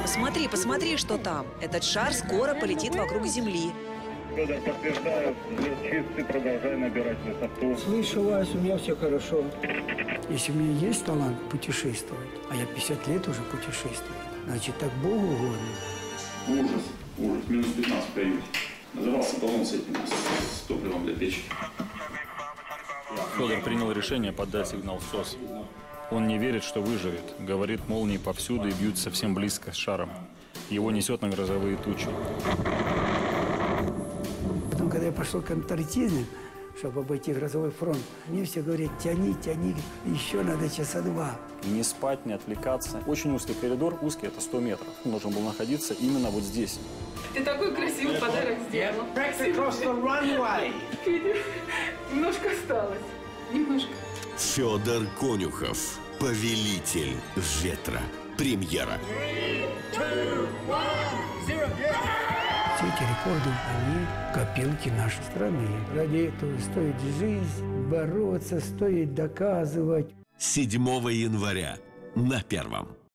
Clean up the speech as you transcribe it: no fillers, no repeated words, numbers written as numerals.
Посмотри, посмотри, что там. Этот шар скоро полетит вокруг Земли. Федор, подтверждаю, чистый, продолжай набирать высоту. Слышу вас, у меня все хорошо. Если у меня есть талант путешествовать, а я 50 лет уже путешествую, значит, так Богу угодно. Ужас, ужас. Минус 15 в каюте. Назывался баллон с этим, с топливом для печи. Федор принял решение подать сигнал в СОС. Он не верит, что выживет. Говорит, молнии повсюду и бьют совсем близко с шаром. Его несет на грозовые тучи. Потом, когда я пошел к Антарктиде, чтобы обойти грозовой фронт, мне все говорят, тяни, тяни, еще надо часа 2. Не спать, не отвлекаться. Очень узкий коридор, узкий это 100 метров. Он должен был находиться именно вот здесь. Ты такой красивый подарок сделал. Немножко осталось. Немножко. Федор Конюхов, повелитель ветра. Премьера. Все эти рекорды, они копилки нашей страны. Ради этого стоит жить, бороться, стоит доказывать. 7 января на Первом.